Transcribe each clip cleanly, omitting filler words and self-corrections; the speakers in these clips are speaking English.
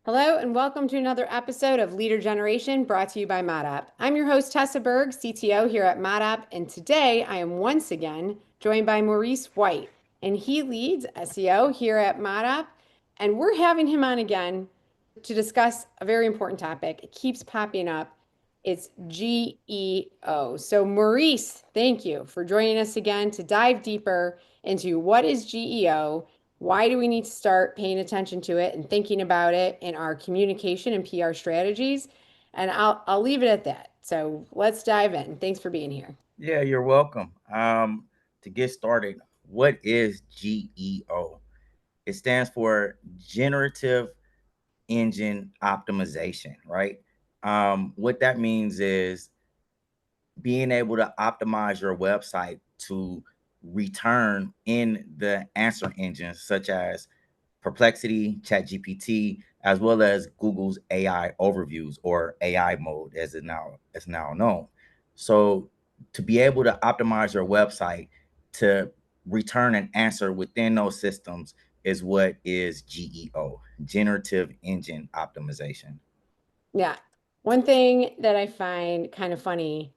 Hello and welcome to another episode of Leader Generation brought to you by ModApp. I'm your host, Tessa Burg, CTO here at ModApp, and today I am once again joined by Maurice White, and he leads SEO here at ModApp, and we're having him on again to discuss a very important topic. It keeps popping up. It's GEO. So, Maurice, thank you for joining us again to dive deeper into what is GEO. Why do we need to start paying attention to it and thinking about it in our communication and PR strategies? And I'll leave it at that. So let's dive in. Thanks for being here. Yeah, you're welcome. To get started, what is GEO? It stands for Generative Engine Optimization, right? What that means is being able to optimize your website to return in the answer engines such as Perplexity, ChatGPT, as well as Google's AI overviews or AI mode as now known. So to be able to optimize your website to return an answer within those systems is what is GEO, Generative Engine Optimization. Yeah. One thing that I find kind of funny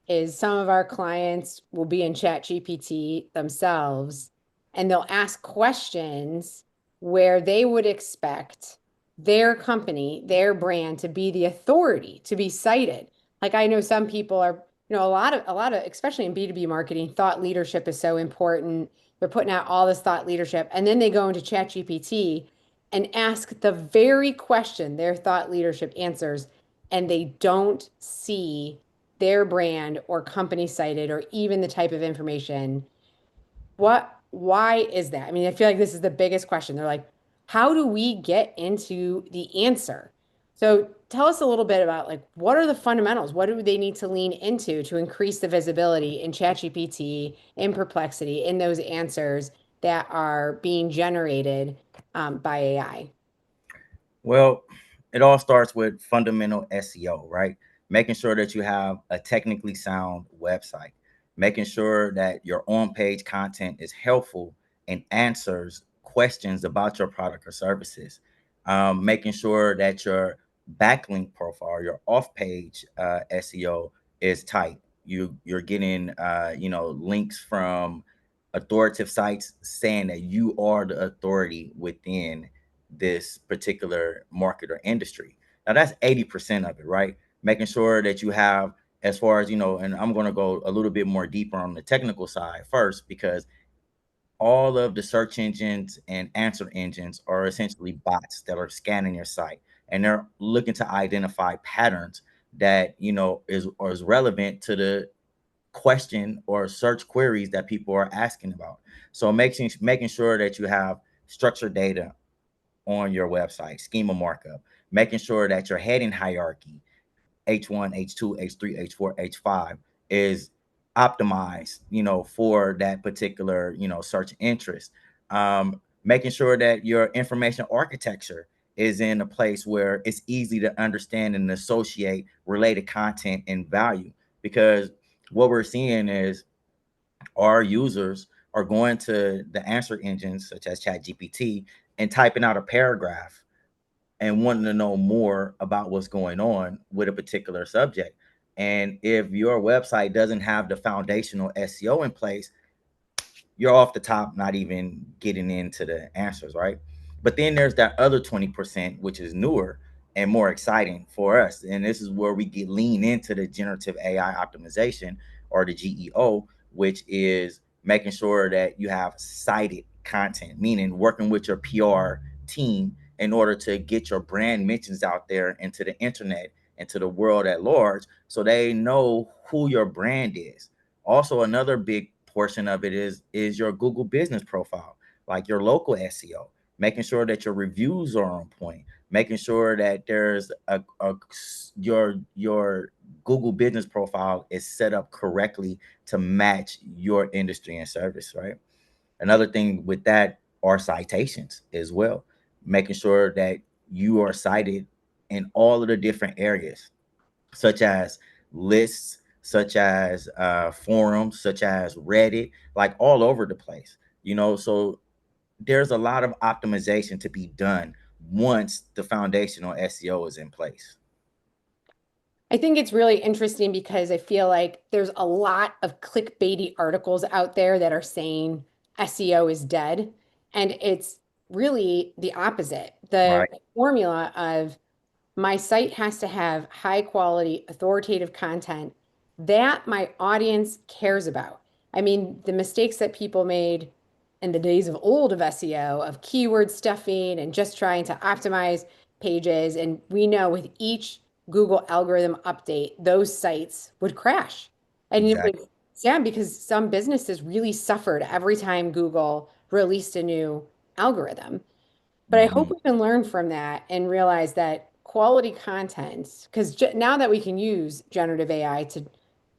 is some of our clients will be in ChatGPT themselves and they'll ask questions where they would expect their company, their brand to be the authority, to be cited. Like I know some people are, a lot of, especially in B2B marketing, thought leadership is so important. They're putting out all this thought leadership and then they go into ChatGPT and ask the very question their thought leadership answers, and they don't see their brand or company cited or even the type of information. Why is that? I mean, I feel like this is the biggest question. They're like, how do we get into the answer? So tell us a little bit about like what are the fundamentals? What do they need to lean into to increase the visibility in ChatGPT, in Perplexity, in those answers that are being generated by AI? Well, it all starts with fundamental SEO, right? Making sure that you have a technically sound website, making sure that your on page content is helpful and answers questions about your product or services, making sure that your backlink profile, your off page SEO is tight. You're getting links from authoritative sites saying that you are the authority within this particular market or industry. Now that's 80% of it, right? Making sure that you have, as far as and I'm going to go a little bit more deeper on the technical side first, because all of the search engines and answer engines are essentially bots that are scanning your site, and they're looking to identify patterns that is relevant to the question or search queries that people are asking about. So making sure that you have structured data on your website, schema markup, making sure that your heading hierarchy, H1, H2, H3, H4, H5, is optimized, for that particular, search interest. Making sure that your information architecture is in a place where it's easy to understand and associate related content and value. Because what we're seeing is our users are going to the answer engines such as ChatGPT and typing out a paragraph and wanting to know more about what's going on with a particular subject. And if your website doesn't have the foundational SEO in place, you're off the top, not even getting into the answers, right? But then there's that other 20%, which is newer and more exciting for us. And this is where we get lean into the generative AI optimization, or the GEO, which is making sure that you have cited content, meaning working with your PR team in order to get your brand mentions out there into the internet and to the world at large so they know who your brand is. Also, another big portion of it is your Google business profile, like your local SEO, making sure that your reviews are on point, making sure that there's your Google business profile is set up correctly to match your industry and service, right? Another thing with that are citations as well, making sure that you are cited in all of the different areas, such as lists, such as forums, such as Reddit, like all over the place. So there's a lot of optimization to be done once the foundational SEO is in place. I think it's really interesting because I feel like there's a lot of clickbaity articles out there that are saying SEO is dead. And it's really the opposite. The Right. formula of my site has to have high quality, authoritative content that my audience cares about. I mean, the mistakes that people made in the days of old of SEO, of keyword stuffing and just trying to optimize pages. And we know with each Google algorithm update, those sites would crash. And it Exactly. was sad because some businesses really suffered every time Google released a new algorithm. But I hope Hmm. we can learn from that and realize that quality content, because now that we can use generative AI to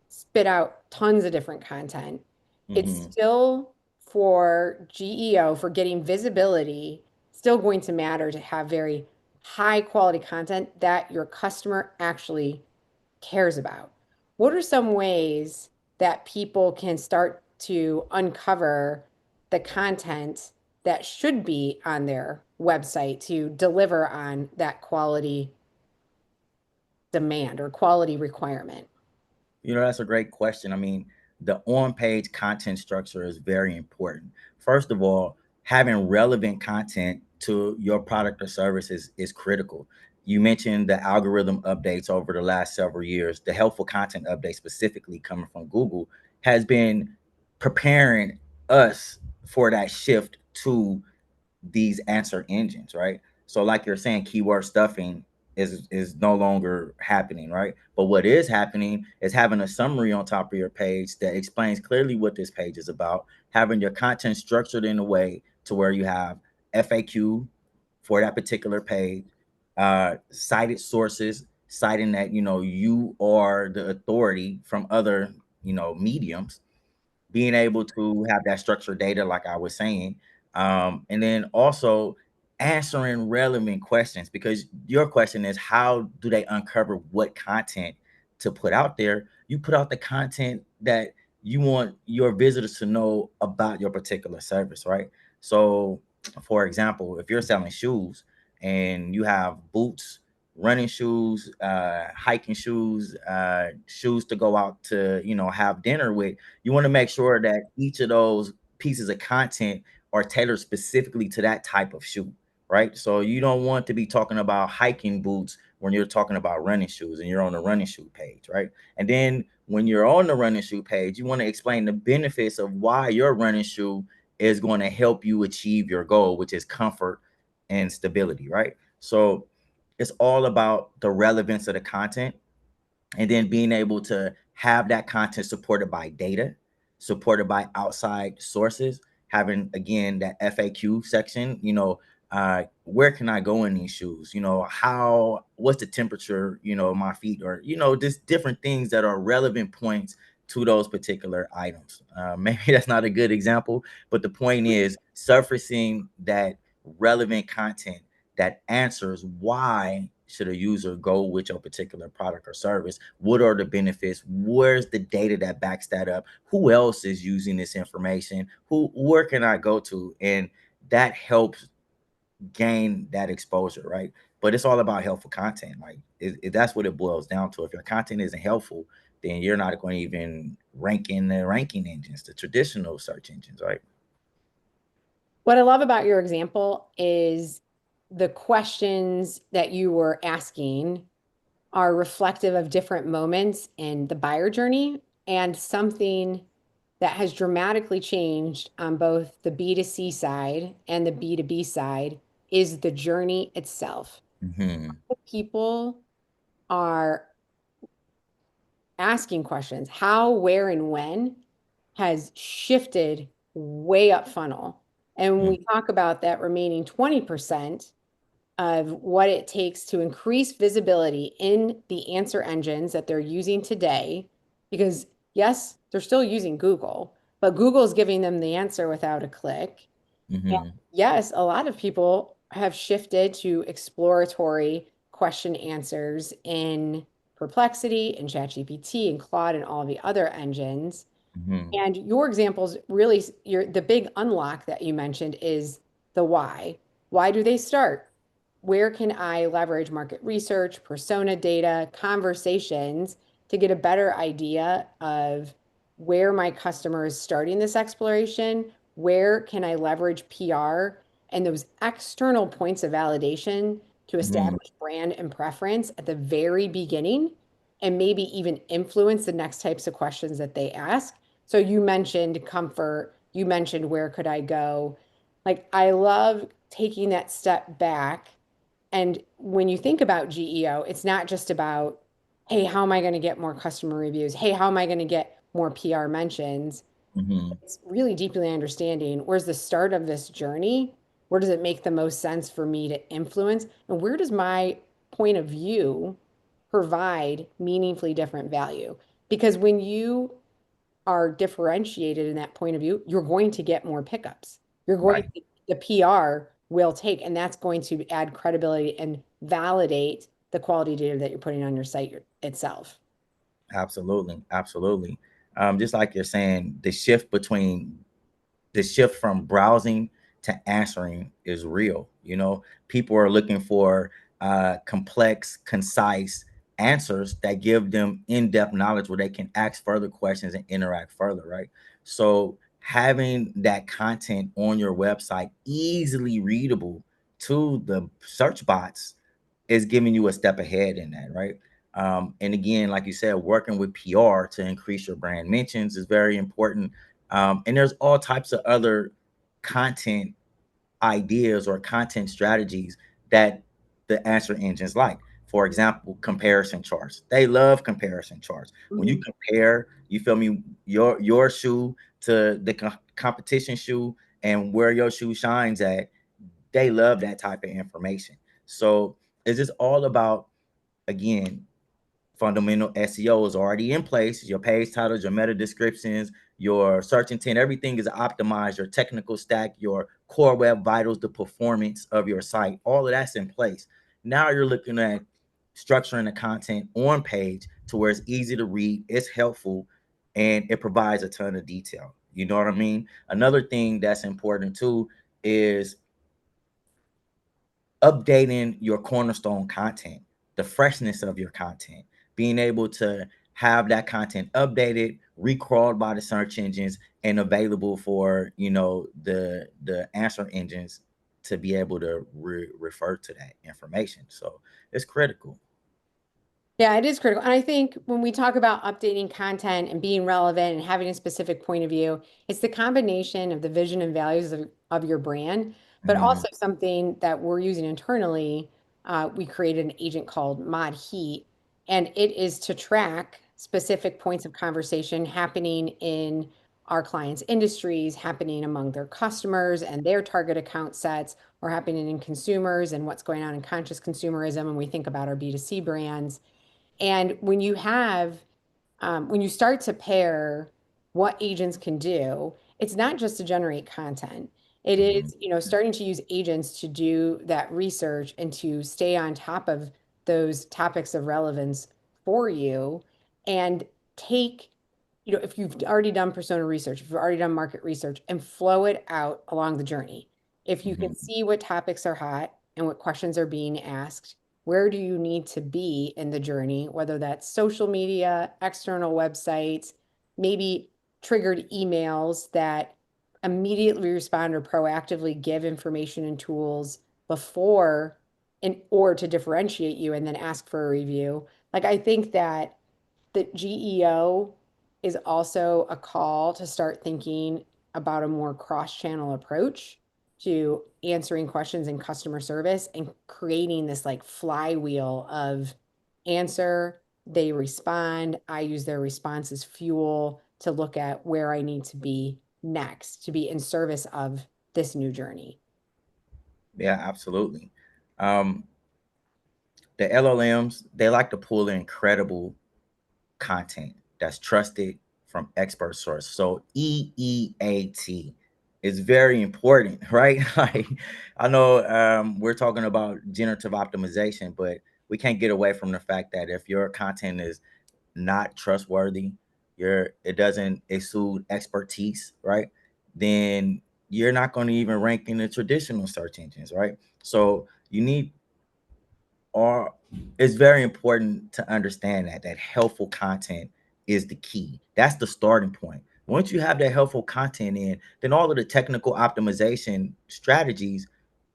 spit out tons of different content, it's Hmm. still for GEO, for getting visibility, still going to matter to have very high quality content that your customer actually cares about. What are some ways that people can start to uncover the content that should be on their website to deliver on that quality demand or quality requirement? That's a great question. I mean, the on page content structure is very important. First of all, having relevant content to your product or service is critical. You mentioned the algorithm updates over the last several years. The helpful content update, specifically coming from Google, has been preparing us for that shift to these answer engines, right? So, like you're saying, keyword stuffing is no longer happening, right? But what is happening is having a summary on top of your page that explains clearly what this page is about, having your content structured in a way to where you have FAQ for that particular page, cited sources, citing that you are the authority from other mediums, being able to have that structured data, like I was saying, and then also answering relevant questions, because your question is how do they uncover what content to put out there? You put out the content that you want your visitors to know about your particular service, right? So, for example, if you're selling shoes and you have boots, running shoes, hiking shoes, shoes to go out to have dinner with, you want to make sure that each of those pieces of content are tailored specifically to that type of shoe, right? So you don't want to be talking about hiking boots when you're talking about running shoes and you're on the running shoe page, right? And then when you're on the running shoe page, you want to explain the benefits of why your running shoe is going to help you achieve your goal, which is comfort and stability, right? So it's all about the relevance of the content, and then being able to have that content supported by data, supported by outside sources, having again that FAQ section, where can I go in these shoes, what's the temperature, my feet, or just different things that are relevant points to those particular items. Maybe that's not a good example, but the point is surfacing that relevant content that answers why should a user go with your particular product or service. What are the benefits? Where's the data that backs that up? Who else is using this information? Where can I go to? And that helps gain that exposure, right? But it's all about helpful content. Like that's what it boils down to. If your content isn't helpful, then you're not going to even rank in the ranking engines, the traditional search engines, right? What I love about your example is the questions that you were asking are reflective of different moments in the buyer journey and something that has dramatically changed on both the B2C side and the B2B side is the journey itself. Mm-hmm. People are asking questions. How, where, and when has shifted way up funnel. And when we talk about that remaining 20% of what it takes to increase visibility in the answer engines that they're using today, because yes, they're still using Google, but Google is giving them the answer without a click. And Mm-hmm. yes, a lot of people have shifted to exploratory question answers in Perplexity and ChatGPT and Claude and all the other engines. Mm-hmm. And your examples really, the big unlock that you mentioned is the why. Why do they start? where can I leverage market research, persona data, conversations to get a better idea of where my customer is starting this exploration? Where can I leverage PR and those external points of validation to Mhm. establish brand and preference at the very beginning and maybe even influence the next types of questions that they ask? So you mentioned comfort, you mentioned where could I go? Like, I love taking that step back. And when you think about GEO, it's not just about, hey, how am I going to get more customer reviews? Hey, how am I going to get more PR mentions? Mhm. It's really deeply understanding where's the start of this journey? Where does it make the most sense for me to influence? And where does my point of view provide meaningfully different value? Because when you are differentiated in that point of view, you're going to get more pickups. You're going Right. to, the PR will take, and that's going to add credibility and validate the quality data that you're putting on your site itself. Absolutely. Absolutely. Just like you're saying, the shift from browsing to answering is real. You know, people are looking for complex, concise answers that give them in-depth knowledge where they can ask further questions and interact further, right? So having that content on your website easily readable to the search bots is giving you a step ahead in that, right? And again, like you said, working with PR to increase your brand mentions is very important. And there's all types of other content ideas or content strategies that the answer engines like. For example, comparison charts. They love comparison charts. When you Mhm. compare, you feel me, your shoe to the competition shoe and where your shoe shines at, they love that type of information. So it's just all about, again, fundamental SEO is already in place. Your page titles, your meta descriptions, your search intent, everything is optimized. Your technical stack, your core web vitals, the performance of your site, all of that's in place. Now you're looking at structuring the content on page to where it's easy to read, it's helpful, and it provides a ton of detail. You know what I mean? Another thing that's important too is updating your cornerstone content, the freshness of your content, being able to have that content updated, recrawled by the search engines, and available for the answer engines to be able to refer to that information. So it's critical. Yeah, it is critical. And I think when we talk about updating content and being relevant and having a specific point of view, it's the combination of the vision and values of your brand, but Mhm. also something that we're using internally. We created an agent called Mod Heat, and it is to track specific points of conversation happening in our clients' industries, happening among their customers and their target account sets, or happening in consumers and what's going on in conscious consumerism. And we think about our B2C brands. And when you start to pair what agents can do, it's not just to generate content. It Mhm. is, starting to use agents to do that research and to stay on top of those topics of relevance for you and take, if you've already done persona research, if you've already done market research and flow it out along the journey. If you can Mhm. see what topics are hot and what questions are being asked, where do you need to be in the journey, whether that's social media, external websites, maybe triggered emails that immediately respond or proactively give information and tools before in or to differentiate you and then ask for a review. Like, I think that the GEO is also a call to start thinking about a more cross-channel approach to answering questions in customer service and creating this like flywheel of answer, they respond, I use their response as fuel to look at where I need to be next to be in service of this new journey. Yeah, absolutely. Um, the LLMs, they like to pull in credible content that's trusted from expert source. So EEAT is very important, right? Like, I know we're talking about generative optimization, but we can't get away from the fact that if your content is not trustworthy, it doesn't exude expertise, right? Then you're not going to even rank in the traditional search engines, right? So you need are it's very important to understand that helpful content is the key. That's the starting point. Once you have that helpful content in, then all of the technical optimization strategies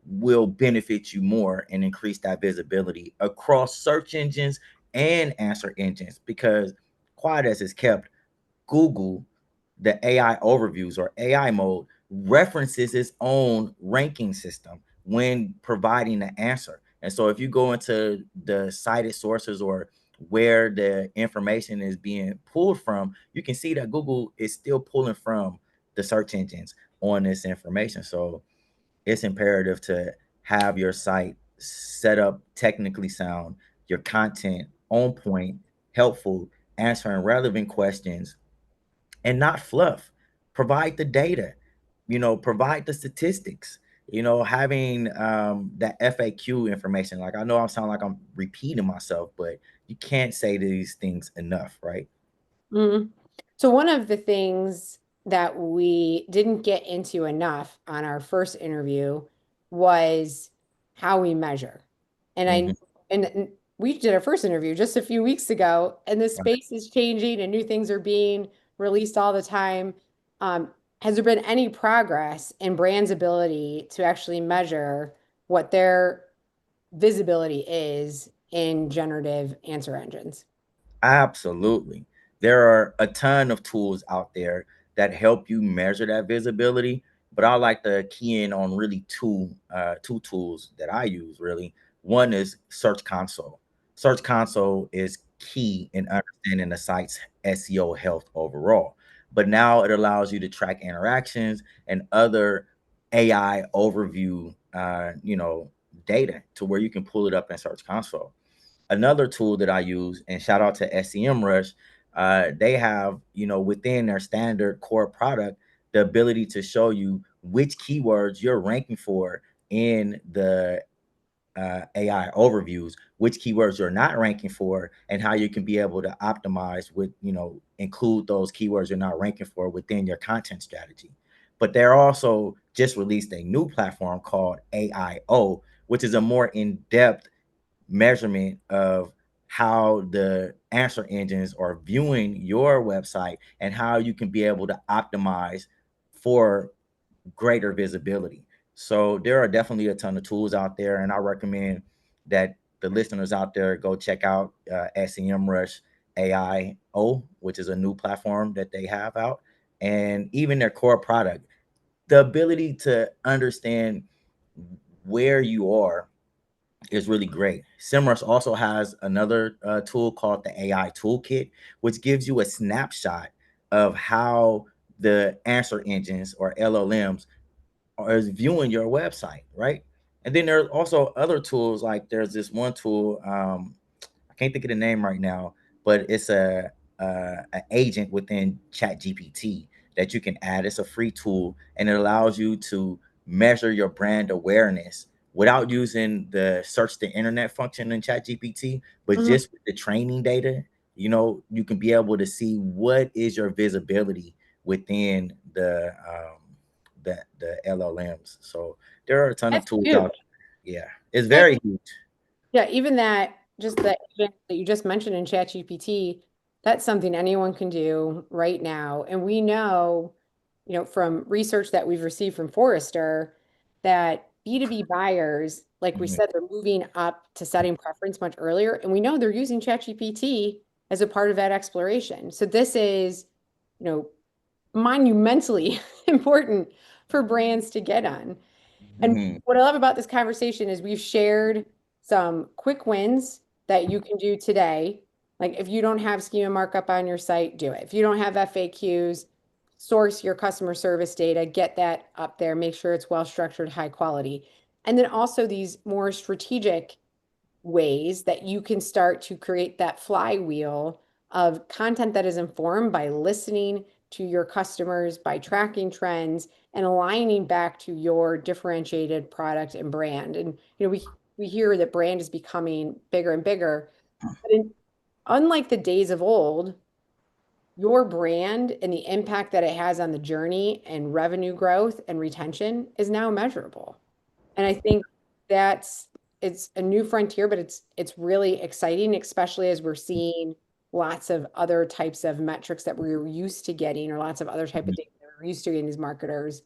will benefit you more and increase that visibility across search engines and answer engines. Because quiet as it's kept, Google, the AI overviews or AI mode, references its own ranking system when providing the answer. And so if you go into the cited sources or where the information is being pulled from, you can see that Google is still pulling from the search engines on this information. So it's imperative to have your site set up technically sound, your content on point, helpful, answering relevant questions, and not fluff. Provide the data, provide the statistics, having that FAQ information. Like, I know I sound like I'm repeating myself, but you can't say these things enough, right? Mhm. So one of the things that we didn't get into enough on our first interview was how we measure. And I Hmm. and we did our first interview just a few weeks ago, and the space is changing and new things are being released all the time. Has there been any progress in brands' ability to actually measure what their visibility is in generative answer engines? Absolutely. There are a ton of tools out there that help you measure that visibility, but I like to key in on really two tools that I use really. One is Search Console. Search Console is key in understanding the site's SEO health overall. But now it allows you to track interactions and other AI overview data to where you can pull it up in Search Console. Another tool that I use, and shout out to SEMrush, they have, within their standard core product, the ability to show you which keywords you're ranking for in the AI overviews, which keywords you're not ranking for, and how you can be able to optimize with, include those keywords you're not ranking for within your content strategy. But they're also just released a new platform called AIO, which is a more in-depth measurement of how the answer engines are viewing your website and how you can be able to optimize for greater visibility. So there are definitely a ton of tools out there, and I recommend that the listeners out there go check out SEMrush AIO, which is a new platform that they have out, and even their core product. The ability to understand where you are is really great. SEMrush also has another tool called the AI Toolkit, which gives you a snapshot of how the answer engines or LLMs are viewing your website, right? And then there's also other tools, like there's this one tool, I can't think of the name right now, but it's an agent within ChatGPT that you can add. It's a free tool, and it allows you to measure your brand awareness without using the search the internet function in ChatGPT, but Mhm. just with the training data. You can be able to see what is your visibility within the LLMs. So there are a ton of That's tools huge. out there. Yeah, it's Yeah, very huge. yeah, even that, just the agent that you just mentioned in ChatGPT, that's something anyone can do right now. And we know, from research that we've received from Forrester, that B2B buyers, like we Mhm. said, they're moving up to setting preference much earlier. And we know they're using ChatGPT as a part of that exploration. So this is, you know, monumentally important for brands to get on. And Mhm. what I love about this conversation is we've shared some quick wins that you can do today. Like if you don't have schema markup on your site, do it. If you don't have FAQs, source your customer service data, get that up there, make sure it's well structured, high quality. And then also these more strategic ways that you can start to create that flywheel of content that is informed by listening to your customers, by tracking trends and aligning back to your differentiated product and brand. And we hear that brand is becoming bigger and bigger, but unlike the days of old, your brand and the impact that it has on the journey and revenue growth and retention is now measurable. And I think that's it's a new frontier, but it's really exciting, especially as we're seeing lots of other types of metrics that we were used to getting, or lots of other type of data that we're used to getting as marketers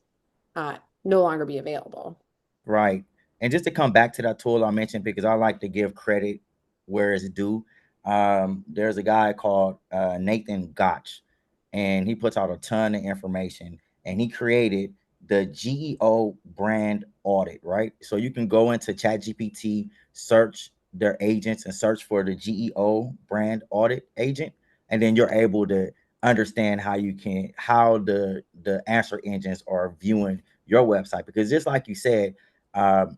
no longer be available. Right. And just to come back to that tool I mentioned, because I like to give credit where it's due. There's a guy called Nathan Gotch, and he puts out a ton of information, and he created the GEO brand audit, right? So you can go into ChatGPT, search their agents, and search for the GEO brand audit agent, and then you're able to understand how the answer engines are viewing your website. Because just like you said,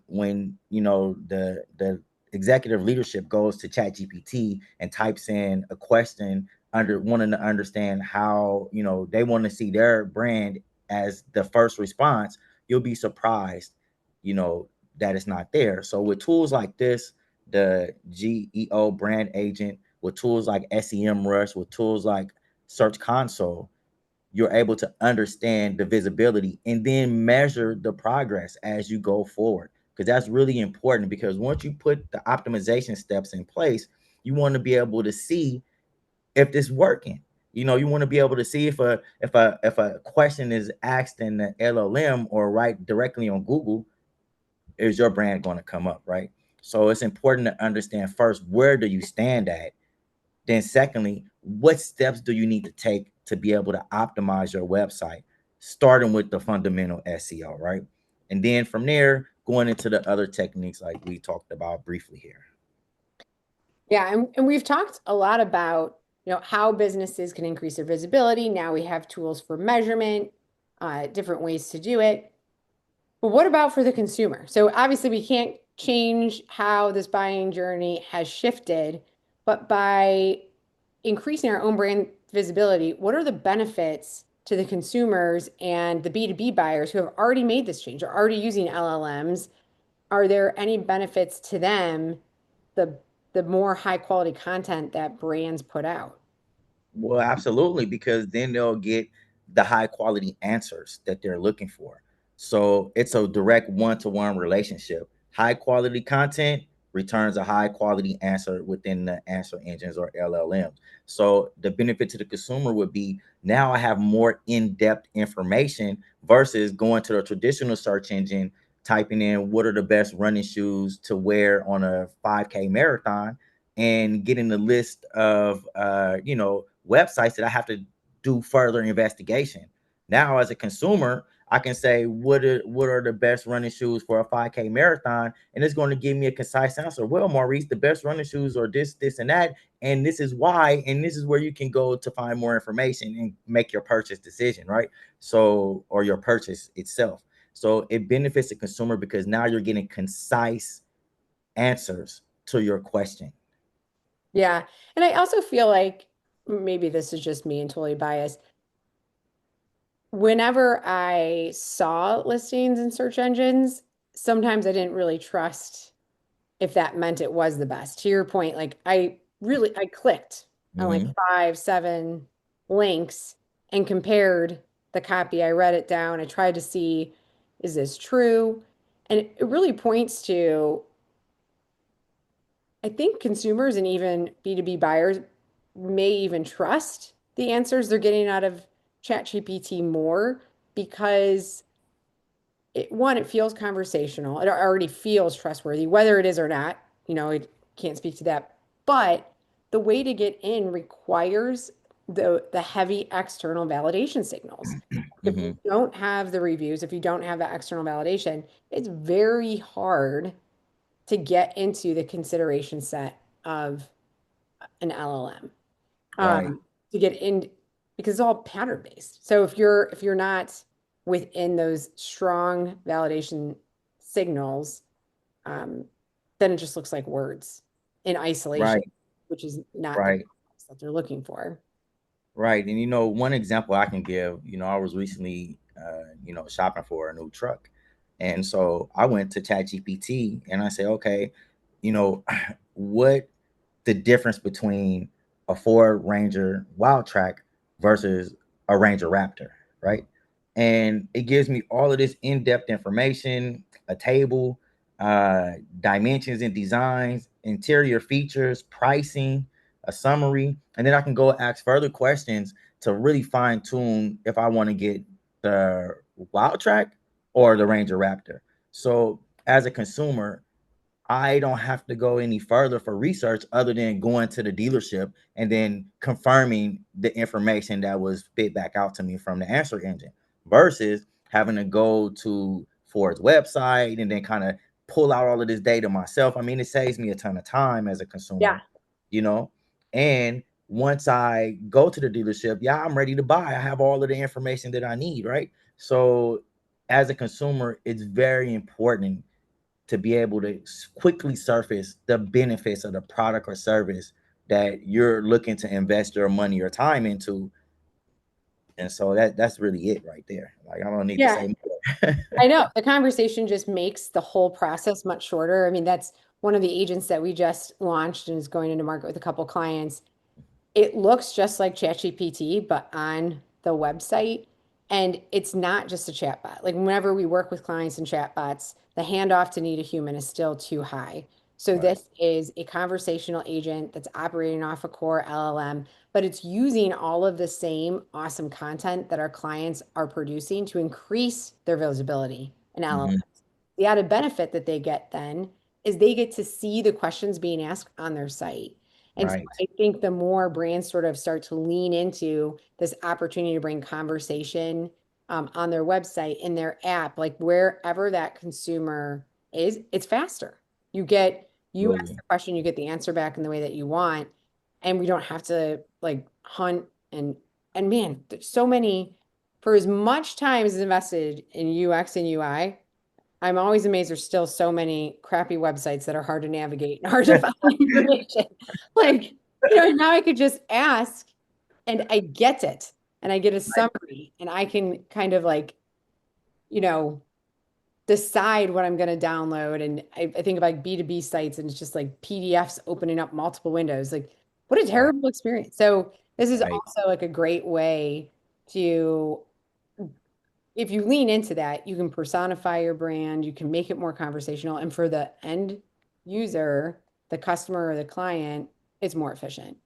when the executive leadership goes to ChatGPT and types in a question under wanting to understand how they want to see their brand as the first response, you'll be surprised, you know, that it's not there. So with tools like this, the GEO brand agent, with tools like SEM Rush, with tools like Search Console, you're able to understand the visibility and then measure the progress as you go forward, because that's really important. Because once you put the optimization steps in place, you want to be able to see if it's working. You want to be able to see if a question is asked in the LLM or right directly on Google, is your brand going to come up, right? So it's important to understand first, where do you stand at? Then, secondly, what steps do you need to take to be able to optimize your website, starting with the fundamental SEO, right? And then from there, going into the other techniques like we talked about briefly here. Yeah, and we've talked a lot about, how businesses can increase their visibility. Now we have tools for measurement, different ways to do it. But what about for the consumer? So obviously we can't change how this buying journey has shifted, but by increasing our own brand visibility, what are the benefits to the consumers and the B2B buyers who have already made this change, are already using LLMs? Are there any benefits to them, the the more high quality content that brands put out? Well, absolutely, because then they'll get the high quality answers that they're looking for. So it's a direct one-to-one relationship. High quality content returns a high quality answer within the answer engines or LLMs. So the benefit to the consumer would be, now I have more in-depth information versus going to the traditional search engine, typing in what are the best running shoes to wear on a 5K marathon, and getting the list of websites that I have to do further investigation. Now, as a consumer, I can say what are the best running shoes for a 5K marathon, and it's going to give me a concise answer. Well, Maurice, the best running shoes are this, this, and that, and this is why, and this is where you can go to find more information and make your purchase decision, right? So, or your purchase itself. So it benefits the consumer because now you're getting concise answers to your question. Yeah. And I also feel like maybe this is just me and totally biased. Whenever I saw listings in search engines, sometimes I didn't really trust if that meant it was the best. To your point, like I clicked on like Hmm. 5, 7 links and compared the copy. I read it down. I tried to see, is this true? And it really points to, I think consumers and even B2B buyers may even trust the answers they're getting out of ChatGPT more because one, it feels conversational. It already feels trustworthy, whether it is or not. I can't speak to that. But the way to get in requires the heavy external validation signals. If you Hmm. don't have the reviews, if you don't have that external validation, it's very hard to get into the consideration set of an LLM. Right. To get in because it's all pattern based. So if you're not within those strong validation signals, um, then it just looks like words in isolation, Right. which is not the Right. context that they're looking for. Right. And one example I can give, I was recently shopping for a new truck. And so I went to ChatGPT and I said, okay, you know, what the difference between a Ford Ranger Wild Track versus a Ranger Raptor, right? And it gives me all of this in-depth information, a table, dimensions and designs, interior features, pricing, a summary, and then I can go ask further questions to really fine tune if I want to get the Wild Track or the Ranger Raptor. So as a consumer, I don't have to go any further for research other than going to the dealership and then confirming the information that was spit back out to me from the answer engine versus having to go to Ford's website and then kind of pull out all of this data myself. I mean, it saves me a ton of time as a Yeah. consumer, you know. And once I go to the dealership, yeah, I'm ready to buy. I have all of the information that I need, right? So as a consumer, it's very important to be able to quickly surface the benefits of the product or service that you're looking to invest your money or time into. And so that's really it right there. Like I don't need to Yeah. say more. I know the conversation just makes the whole process much shorter. I mean, that's one of the agents that we just launched and is going into market with a couple clients. It looks just like ChatGPT, but on the website. And it's not just a chatbot. Like whenever we work with clients and chatbots, the handoff to need a human is still too high. So Right. this is a conversational agent that's operating off a core LLM, but it's using all of the same awesome content that our clients are producing to increase their visibility in Mm-hmm. LLMs. The added benefit that they get then is they get to see the questions being asked on their site. And so Right. I think the more brands sort of start to lean into this opportunity to bring conversation on their website, in their app, like wherever that consumer is, it's faster. You ask Absolutely. the question, you get the answer back in the way that you want, and we don't have to like hunt and man, there's so many. For as much time as invested in UX and UI, I'm always amazed there's still so many crappy websites that are hard to navigate and hard to find information. Like, now I could just ask and I get it and I get a summary and I can kind of like, you know, decide what I'm going to download. And I think of like B2B sites and it's just like PDFs opening up multiple windows. Like, what a Right. terrible experience. So, this is Right. also like a great way to if you lean into that, you can personify your brand, you can make it more conversational. And for the end user, the customer or the client, it's more efficient.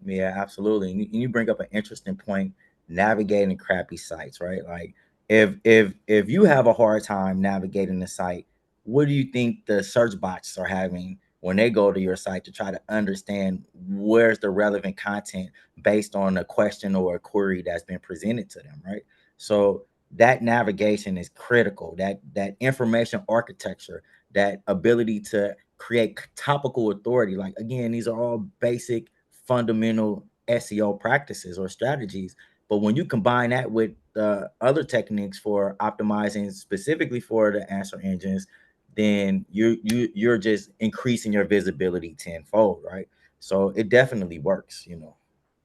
Yeah, absolutely. And you bring up an interesting point, navigating crappy sites, right? Like if you have a hard time navigating the site, what do you think the search bots are having when they go to your site to try to understand where's the relevant content based on a question or a query that's been presented to them, right? So that navigation is critical. That information architecture, that ability to create topical authority. Like again, these are all basic fundamental SEO practices or strategies. But when you combine that with the other techniques for optimizing specifically for the answer engines, then you're just increasing your visibility tenfold, right? So it definitely works.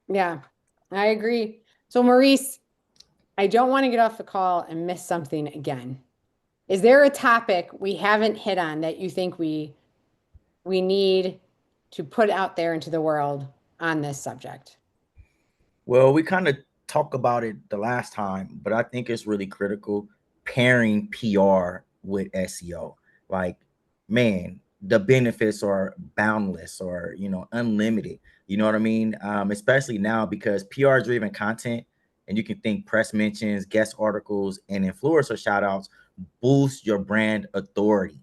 Yeah, I agree. So, Maurice, I don't want to get off the call and miss something again. Is there a topic we haven't hit on that you think we need to put out there into the world on this subject? Well, we kind of talked about it the last time, but I think it's really critical pairing PR with SEO. Like, man, the benefits are boundless or unlimited. You know what I mean? Especially now because PR driven content, and you can think press mentions, guest articles, and influencer shout outs boost your brand authority.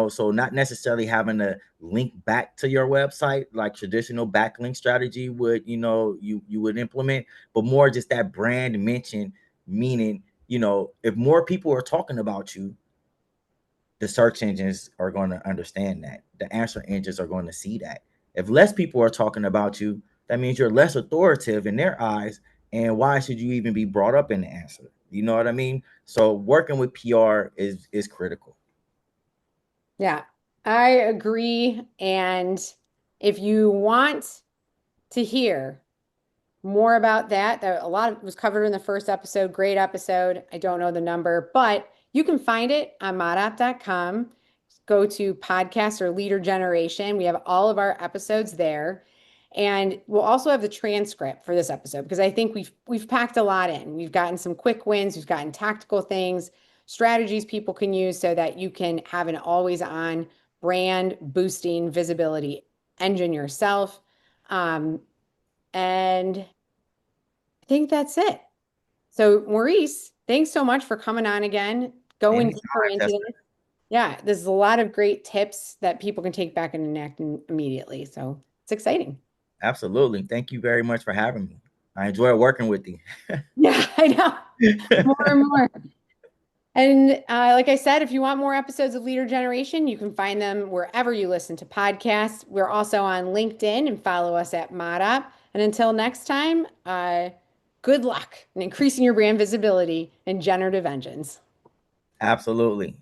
So not necessarily having to link back to your website like traditional backlink strategy would you would implement, but more just that brand mention, meaning if more people are talking about you, the search engines are going to understand that, the answer engines are going to see that. If less people are talking about you, that means you're less authoritative in their eyes, and why should you even be brought up in the answer? You know what I mean? So working with PR is critical. Yeah, I agree. And if you want to hear more about that, a lot was covered in the first episode. Great episode. I don't know the number, but you can find it on modapp.com. Go to podcast or leader generation. We have all of our episodes there. And we'll also have the transcript for this episode because I think we've packed a lot in. We've gotten some quick wins, we've gotten tactical things. strategies people can use so that you can have an always on brand boosting visibility engine yourself. And I think that's it. So, Maurice, thanks so much for coming on again, going Anytime, deeper into Tessa. this. Yeah, there's a lot of great tips that people can take back and enact immediately. So it's exciting. Absolutely. Thank you very much for having me. I enjoy working with you. Yeah, I know. More and more. And like I said, if you want more episodes of Leader Generation, you can find them wherever you listen to podcasts. We're also on LinkedIn and follow us at ModUp. And until next time, good luck in increasing your brand visibility in generative engines. Absolutely.